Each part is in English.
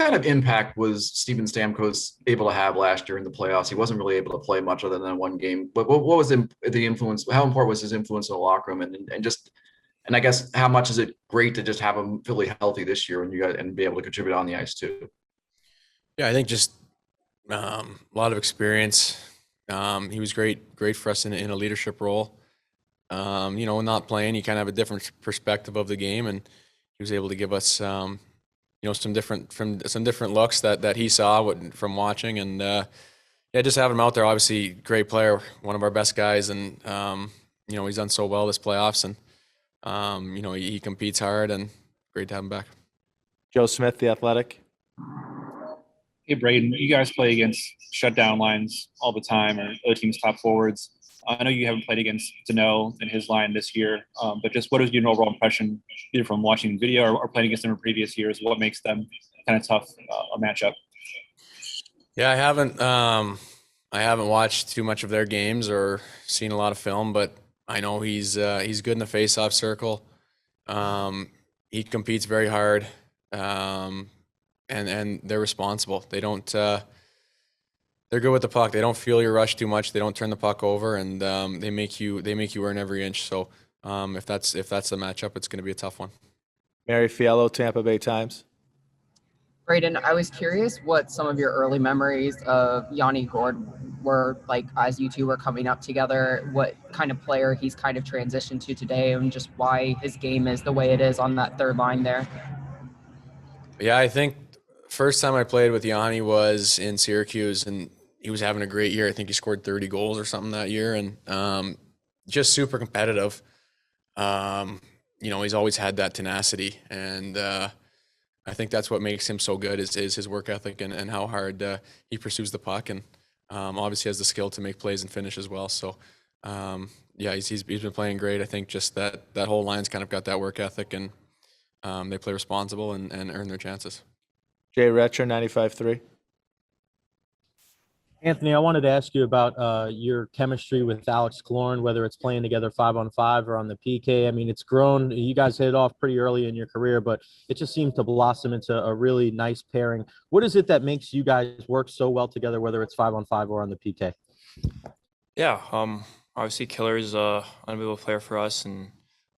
kind of impact was Steven Stamkos able to have last year in the playoffs? He wasn't really able to play much other than one game. But what was the influence? How important was his influence in the locker room? And I guess how much is it great to just have him fully healthy this year and be able to contribute on the ice too? Yeah, I think just a lot of experience. He was great for us in a leadership role. When not playing, you kind of have a different perspective of the game, and he was able to give us, some different looks that he saw from watching, and just having him out there. Obviously, great player, one of our best guys, and he's done so well this playoffs, and he competes hard, and great to have him back. Joe Smith, The Athletic. Hey, Brayden, you guys play against shutdown lines all the time, or other teams' top forwards. I know you haven't played against Danault and his line this year, but just what is your overall impression, either from watching video or playing against them in previous years? What makes them kind of tough a matchup? Yeah, I haven't watched too much of their games or seen a lot of film, but I know he's good in the face-off circle. He competes very hard, and they're responsible. They don't. They're good with the puck. They don't feel your rush too much. They don't turn the puck over, and they make you earn every inch. So if that's the matchup, it's going to be a tough one. Mary Fiallo, Tampa Bay Times. Brayden, I was curious what some of your early memories of Yanni Gourde were like as you two were coming up together, what kind of player he's kind of transitioned to today, and just why his game is the way it is on that third line there. Yeah, I think first time I played with Yanni was in Syracuse, and he was having a great year. I think he scored 30 goals or something that year, and just super competitive. He's always had that tenacity, and I think that's what makes him so good is his work ethic and how hard he pursues the puck, and obviously has the skill to make plays and finish as well. So he's been playing great. I think just that whole line's kind of got that work ethic, and they play responsible and earn their chances. Jay Retcher, 95.3. Anthony, I wanted to ask you about your chemistry with Alex Killorn, whether it's playing together 5-on-5 or on the PK. I mean, it's grown. You guys hit it off pretty early in your career, but it just seemed to blossom into a really nice pairing. What is it that makes you guys work so well together, whether it's 5-on-5 or on the PK? Yeah, obviously Killer is an unbelievable player for us, and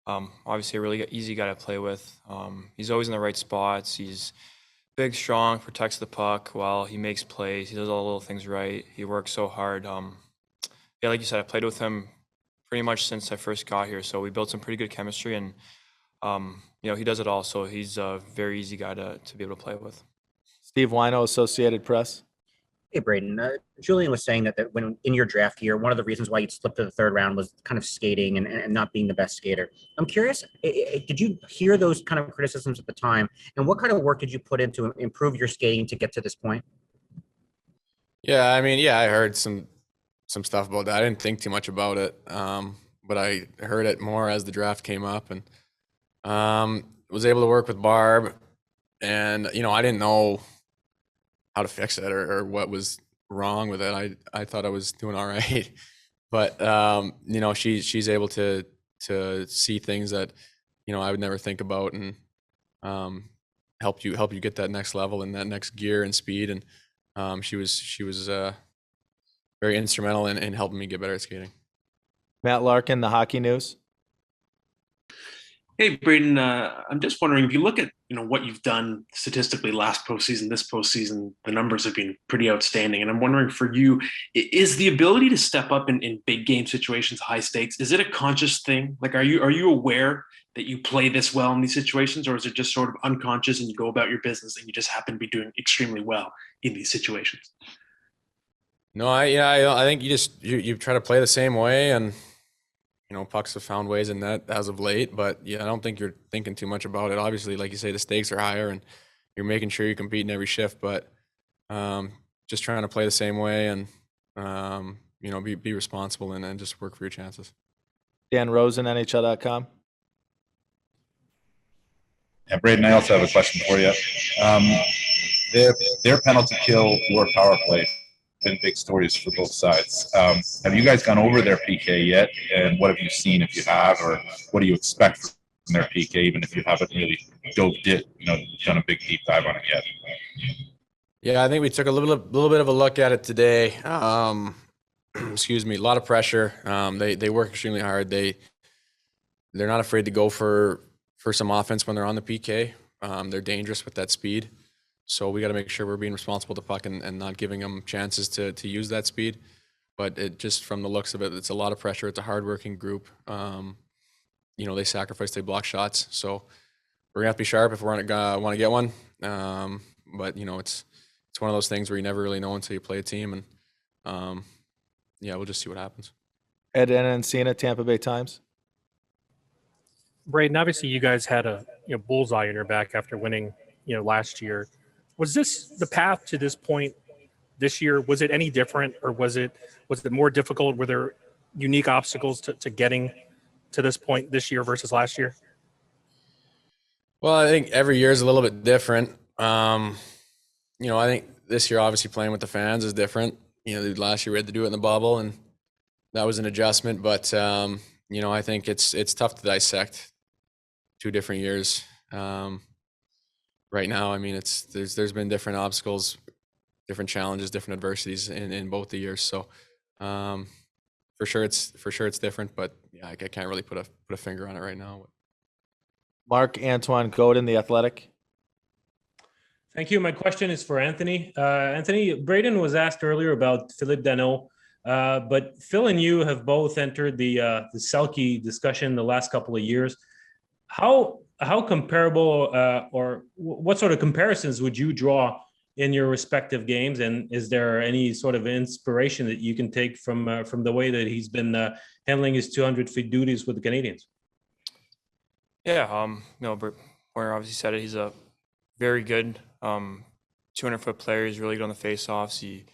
obviously a really easy guy to play with. He's always in the right spots. He's big, strong, protects the puck while he makes plays. He does all the little things right. He works so hard. Like you said, I played with him pretty much since I first got here, so we built some pretty good chemistry, and he does it all. So he's a very easy guy to be able to play with. Steve Wino, Associated Press. Hey, Brayden. Julian was saying that when in your draft year, one of the reasons why you'd slipped to the third round was kind of skating and not being the best skater. I'm curious, did you hear those kind of criticisms at the time? And what kind of work did you put in to improve your skating to get to this point? Yeah, I heard some stuff about that. I didn't think too much about it, but I heard it more as the draft came up, and was able to work with Barb. And, I didn't know how to fix it or what was wrong with it. I thought I was doing all right, but she's able to see things that I would never think about, and help you get that next level and that next gear and speed. And she was very instrumental in helping me get better at skating. Matt Larkin, The Hockey News. Hey, Brayden, I'm just wondering if you look at what you've done statistically last postseason, this postseason, the numbers have been pretty outstanding. And I'm wondering for you, is the ability to step up in big game situations, high stakes, is it a conscious thing? Like, are you aware that you play this well in these situations, or is it just sort of unconscious and you go about your business and you just happen to be doing extremely well in these situations? No, I think you try to play the same way, and pucks have found ways in that as of late, but I don't think you're thinking too much about it. Obviously, like you say, the stakes are higher and you're making sure you compete in every shift, but just trying to play the same way and, be responsible and just work for your chances. Dan Rosen, NHL.com. Yeah, Brayden, I also have a question for you. Their penalty kill or power play been big stories for both sides. Have you guys gone over their PK yet? And what have you seen if you have, or what do you expect in their PK, even if you haven't really done a big deep dive on it yet? Yeah, I think we took a little bit of a look at it today. Excuse me, a lot of pressure. They work extremely hard. They're not afraid to go for some offense when they're on the PK. They're dangerous with that speed. So we got to make sure we're being responsible with the puck and not giving them chances to use that speed. But it just from the looks of it, it's a lot of pressure. It's a hardworking group. They sacrifice, they block shots. So we're gonna have to be sharp if we're gonna want to get one. But it's one of those things where you never really know until you play a team, and we'll just see what happens. Ed Encina, Tampa Bay Times. Brayden, obviously you guys had a bullseye in your back after winning last year. Was this the path to this point this year? Was it any different, or was it more difficult? Were there unique obstacles to getting to this point this year versus last year? Well, I think every year is a little bit different. I think this year, obviously playing with the fans is different. Last year we had to do it in the bubble, and that was an adjustment. But I think it's tough to dissect 2 different years. Right now, I mean, there's been different obstacles, different challenges, different adversities in both the years. So for sure it's different, but yeah, I can't really put a finger on it right now. Mark Antoine Godin, The Athletic. Thank you. My question is for Anthony. Anthony, Brayden was asked earlier about Phillip Danault, but Phil and you have both entered the Selke discussion the last couple of years. How comparable or what sort of comparisons would you draw in your respective games? And is there any sort of inspiration that you can take from the way that he's been handling his 200-feet duties with the Canadiens? Yeah, Warner obviously said it. He's a very good 200-foot player. He's really good on the face-offs. He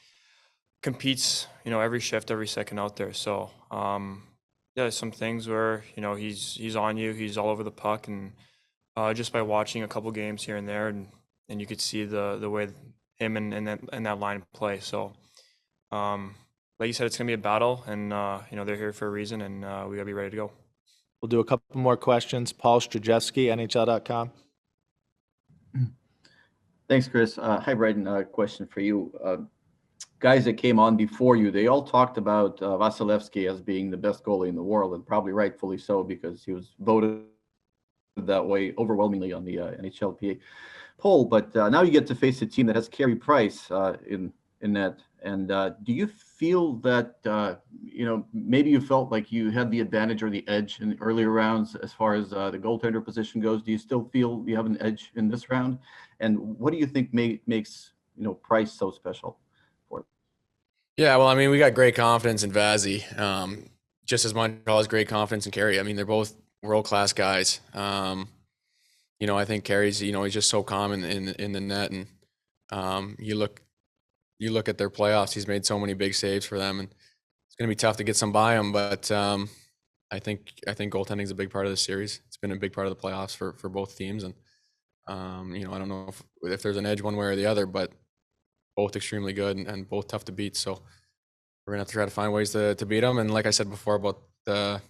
competes, every shift, every second out there. So, some things where he's on you. He's all over the puck, and just by watching a couple games here and there, and you could see the way him and that line play. So, like you said, it's gonna be a battle, and they're here for a reason, and we gotta be ready to go. We'll do a couple more questions. Paul Strajewski, NHL.com. Thanks, Chris. Hi, Brayden. Question for you. Guys that came on before you, they all talked about Vasilevsky as being the best goalie in the world, and probably rightfully so, because he was voted that way overwhelmingly on the NHLPA poll. But now you get to face a team that has Carey Price in net. And do you feel that, maybe you felt like you had the advantage or the edge in the earlier rounds as far as the goaltender position goes? Do you still feel you have an edge in this round? And what do you think makes, Price so special for them? Yeah, well, I mean, we got great confidence in Vazzy, just as Montreal has great confidence in Carey. I mean, they're both world-class guys. I think Carey's, he's just so calm in the net, and you look at their playoffs. He's made so many big saves for them, and it's going to be tough to get some by him. But I think goaltending is a big part of the series. It's been a big part of the playoffs for both teams, and I don't know if there's an edge one way or the other, but both extremely good and both tough to beat. So we're gonna have to try to find ways to beat them. And like I said before about the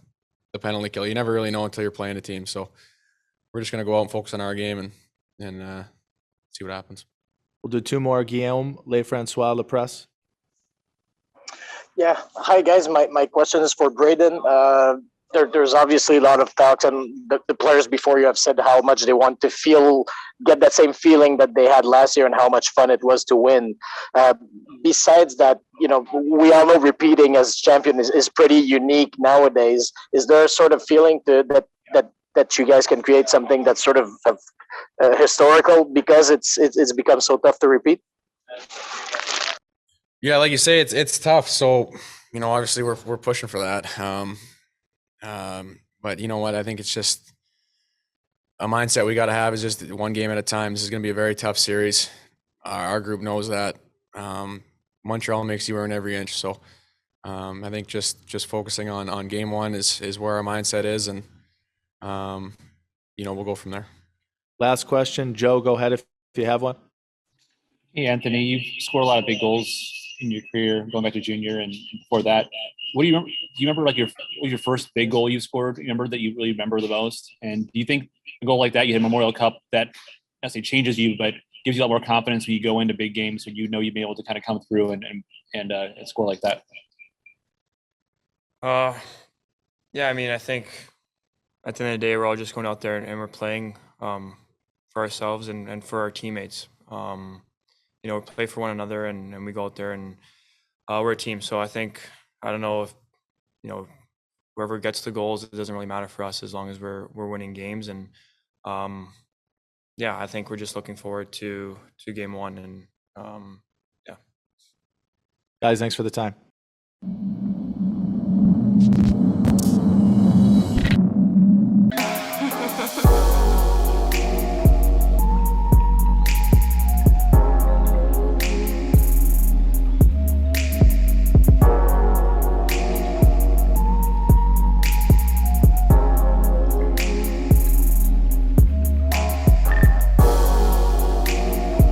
penalty kill, you never really know until you're playing a team. So we're just gonna go out and focus on our game and see what happens. We'll do 2 more. Guillaume Lefrancois, La Presse. Yeah. Hi, guys. My question is for Brayden. There's obviously a lot of talks, and the players before you have said how much they want to get that same feeling that they had last year and how much fun it was to win. Besides that, we all know repeating as champion is pretty unique nowadays. Is there a sort of feeling that you guys can create something that's sort of historical because it's become so tough to repeat? Yeah, like you say, it's tough. So obviously we're pushing for that. But you know what? I think it's just a mindset we got to have is just one game at a time. This is going to be a very tough series. Our group knows that. Montreal makes you earn every inch. So I think just focusing on game one is where our mindset is, and we'll go from there. Last question. Joe, go ahead if you have one. Hey, Anthony, you've scored a lot of big goals in your career, going back to junior and before that. what do you remember? Do you remember like your first big goal you scored? You remember that you really remember the most? And do you think a goal like that, you hit Memorial Cup, that I say changes you, but gives you a lot more confidence when you go into big games, so you know you'd be able to kind of come through and score like that? Yeah, I mean, I think at the end of the day, we're all just going out there and we're playing for ourselves and for our teammates. You know, we play for one another and we go out there and we're a team. So I think, I don't know if, you know, whoever gets the goals, it doesn't really matter for us as long as we're winning games. And yeah, I think we're just looking forward to game one. And yeah. Guys, thanks for the time.